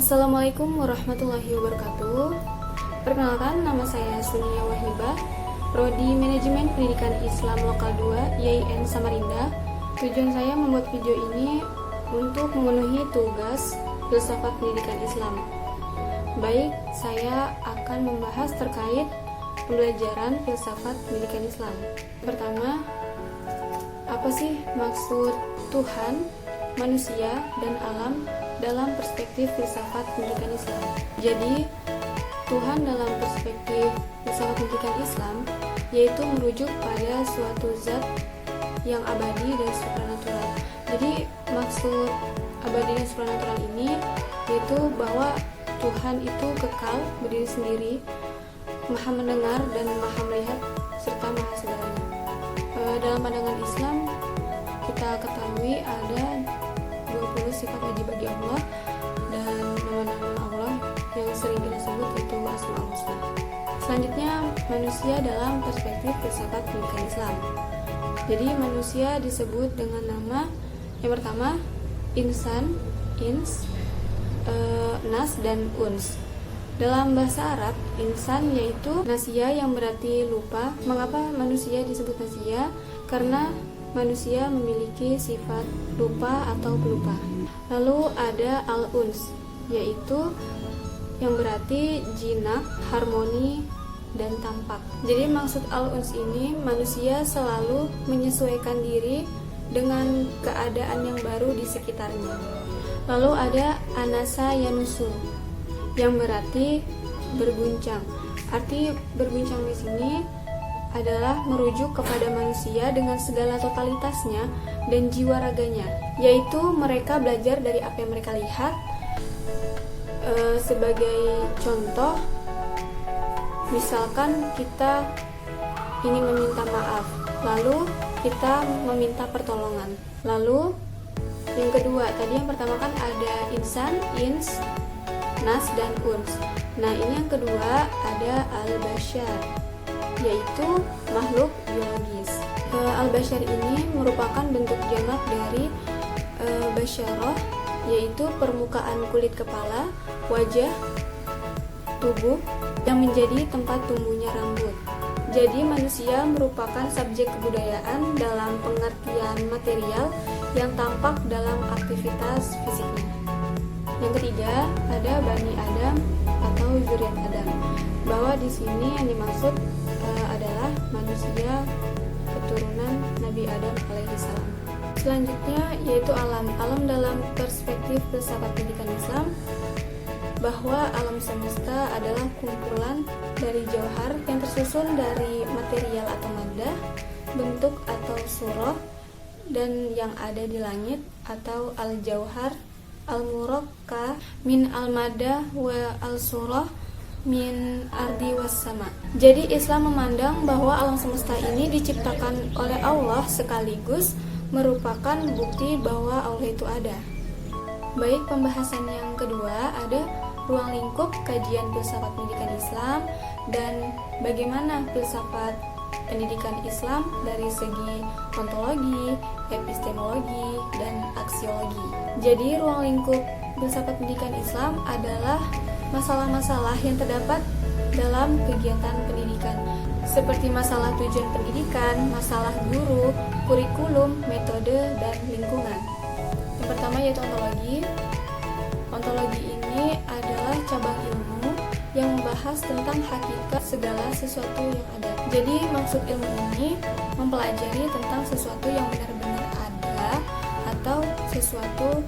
Assalamualaikum warahmatullahi wabarakatuh. Perkenalkan, nama saya Sunia Wahibah, Prodi Manajemen Pendidikan Islam Lokal 2 YIN Samarinda. Tujuan saya membuat video ini untuk memenuhi tugas filsafat pendidikan Islam. Baik, saya akan membahas terkait pembelajaran filsafat pendidikan Islam. Pertama, apa sih maksud Tuhan, manusia, dan alam dalam perspektif filsafat pendidikan Islam? Jadi, Tuhan dalam perspektif filsafat pendidikan Islam yaitu merujuk pada suatu zat yang abadi dan supranatural. Jadi, maksud abadi dan supranatural ini yaitu bahwa Tuhan itu kekal, berdiri sendiri, maha mendengar dan maha melihat serta maha segalanya. Dalam pandangan Islam, kita ketahui ada 20 sifat wajib bagi Allah dan nama-nama Allah yang sering kita sebut itu Asmaul Husna. Selanjutnya, manusia dalam perspektif filsafat pendidikan Islam. Jadi manusia disebut dengan nama yang pertama insan, ins, nas, dan uns. Dalam bahasa Arab, insan yaitu nasia yang berarti lupa. Mengapa manusia disebut nasia? Karena manusia memiliki sifat lupa atau pelupa. Lalu ada al-uns, yaitu yang berarti jinak, harmoni, dan tampak. Jadi maksud al-uns ini manusia selalu menyesuaikan diri dengan keadaan yang baru di sekitarnya. Lalu ada anasa yanusu, yang berarti berguncang. Arti berguncang di sini adalah merujuk kepada manusia dengan segala totalitasnya dan jiwa raganya, yaitu mereka belajar dari apa yang mereka lihat. Sebagai contoh, misalkan kita ingin meminta maaf, lalu kita meminta pertolongan. Lalu yang kedua, tadi yang pertama kan ada insan, ins, nas, dan uns. Nah, ini yang kedua ada al-bashar, yaitu makhluk biologis. Al-bashar ini merupakan bentuk jamak dari basyarah, yaitu permukaan kulit kepala, wajah, tubuh yang menjadi tempat tumbuhnya rambut. Jadi manusia merupakan subjek kebudayaan dalam pengertian material yang tampak dalam aktivitas fisiknya. Yang ketiga ada Bani Adam atau zuriat Adam, bahwa di sini yang dimaksud adalah manusia keturunan Nabi Adam alaihissalam. Selanjutnya yaitu alam. Alam dalam perspektif filsafat pendidikan Islam, bahwa alam semesta adalah kumpulan dari jauhar yang tersusun dari material atau maddah, bentuk atau surah, dan yang ada di langit atau al-jauhar al-murakkab min al-maddah wa al-surah min ardi was sama. Jadi Islam memandang bahwa alam semesta ini diciptakan oleh Allah sekaligus merupakan bukti bahwa Allah itu ada. Baik, pembahasan yang kedua ada ruang lingkup kajian filsafat pendidikan Islam dan bagaimana filsafat pendidikan Islam dari segi ontologi, epistemologi, dan aksiologi. Jadi ruang lingkup filsafat pendidikan Islam adalah masalah-masalah yang terdapat dalam kegiatan pendidikan, seperti masalah tujuan pendidikan, masalah guru, kurikulum, metode, dan lingkungan. Yang pertama yaitu ontologi. Ontologi ini adalah cabang ilmu yang membahas tentang hakikat segala sesuatu yang ada. Jadi maksud ilmu ini mempelajari tentang sesuatu yang benar-benar ada atau sesuatu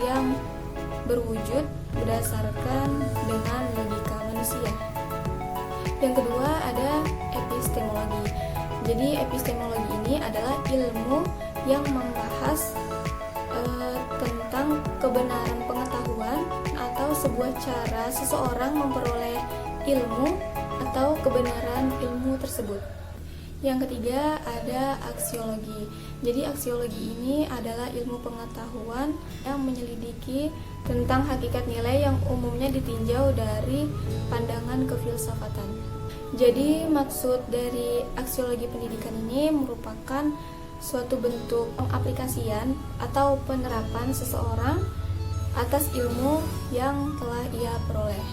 yang berwujud berdasarkan dengan logika manusia. Yang kedua ada epistemologi. Jadi epistemologi ini adalah ilmu yang membahas tentang kebenaran pengetahuan atau sebuah cara seseorang memperoleh ilmu atau kebenaran ilmu tersebut. Yang ketiga ada aksiologi. Jadi aksiologi ini adalah ilmu pengetahuan yang menyelidiki tentang hakikat nilai yang umumnya ditinjau dari pandangan kefilsafatan. Jadi maksud dari aksiologi pendidikan ini merupakan suatu bentuk pengaplikasian atau penerapan seseorang atas ilmu yang telah ia peroleh.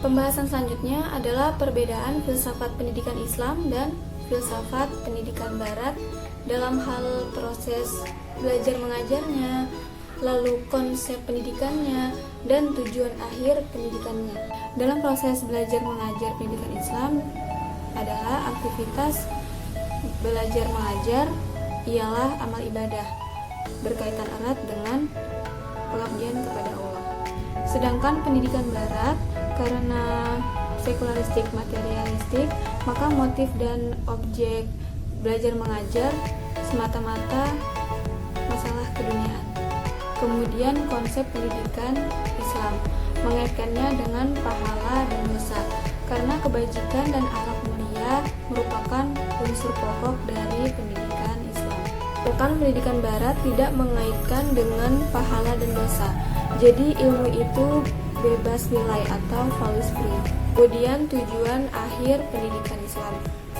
Pembahasan selanjutnya adalah perbedaan filsafat pendidikan Islam dan filsafat pendidikan Barat dalam hal proses belajar mengajarnya, lalu konsep pendidikannya, dan tujuan akhir pendidikannya. Dalam proses belajar mengajar pendidikan Islam adalah aktivitas belajar mengajar ialah amal ibadah berkaitan erat dengan pengabdian kepada Allah. Sedangkan pendidikan Barat karena sekularistik materialistik, maka motif dan objek belajar mengajar semata-mata masalah keduniaan. Kemudian konsep pendidikan Islam mengaitkannya dengan pahala dan dosa, karena kebajikan dan akhlak mulia merupakan unsur pokok dari pendidikan Islam. Bukan pendidikan Barat tidak mengaitkan dengan pahala dan dosa. Jadi ilmu itu bebas nilai atau values free. Kemudian tujuan akhir pendidikan Islam,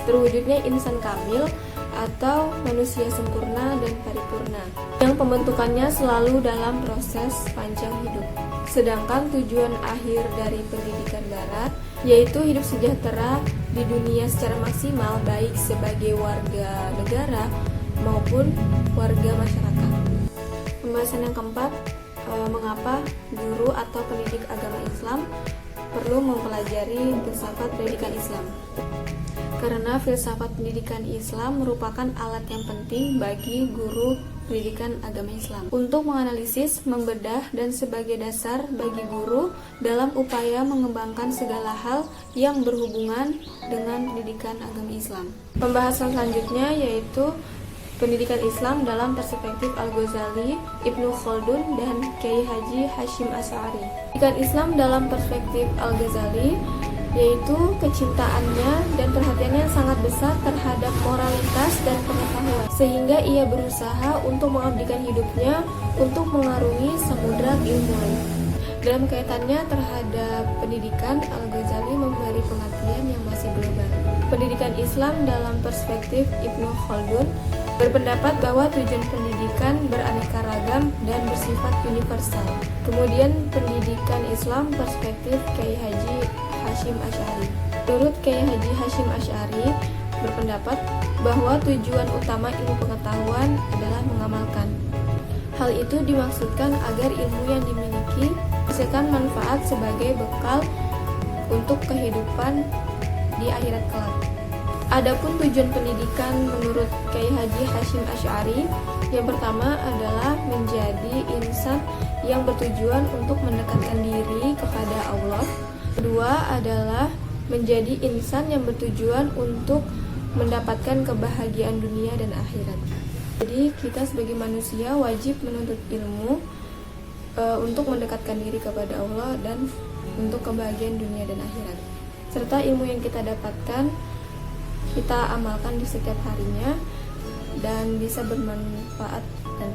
terwujudnya insan kamil atau manusia sempurna dan paripurna yang pembentukannya selalu dalam proses panjang hidup. Sedangkan tujuan akhir dari pendidikan Barat yaitu hidup sejahtera di dunia secara maksimal, baik sebagai warga negara maupun warga masyarakat. Pembahasan yang keempat, mengapa guru atau pendidik agama Islam perlu mempelajari filsafat pendidikan Islam. Karena filsafat pendidikan Islam merupakan alat yang penting bagi guru pendidikan agama Islam untuk menganalisis, membedah, dan sebagai dasar bagi guru dalam upaya mengembangkan segala hal yang berhubungan dengan pendidikan agama Islam. Pembahasan selanjutnya yaitu pendidikan Islam dalam perspektif Al-Ghazali, Ibnu Khaldun, dan Kiai Haji Hashim Asy'ari. Pendidikan Islam dalam perspektif Al-Ghazali yaitu kecintaannya dan perhatiannya sangat besar terhadap moralitas dan pengetahuan, sehingga ia berusaha untuk mengabdikan hidupnya untuk mengarungi samudra ilmuwan. Dalam kaitannya terhadap pendidikan, Al-Ghazali memberi pengertian yang masih global. Pendidikan Islam dalam perspektif Ibnu Khaldun berpendapat bahwa tujuan pendidikan beraneka ragam dan bersifat universal. Kemudian pendidikan Islam perspektif Kiai Haji Hashim Asy'ari. Menurut Kiai Haji Hashim Asy'ari berpendapat bahwa tujuan utama ilmu pengetahuan adalah mengamalkan. Hal itu dimaksudkan agar ilmu yang dimiliki menghasilkan manfaat sebagai bekal untuk kehidupan di akhirat kelak. Adapun tujuan pendidikan menurut Kiai Haji Hashim Asy'ari, yang pertama adalah menjadi insan yang bertujuan untuk mendekatkan diri kepada Allah. Kedua adalah menjadi insan yang bertujuan untuk mendapatkan kebahagiaan dunia dan akhirat. Jadi kita sebagai manusia wajib menuntut ilmu untuk mendekatkan diri kepada Allah dan untuk kebahagiaan dunia dan akhirat. Serta ilmu yang kita dapatkan kita amalkan di setiap harinya dan bisa bermanfaat dan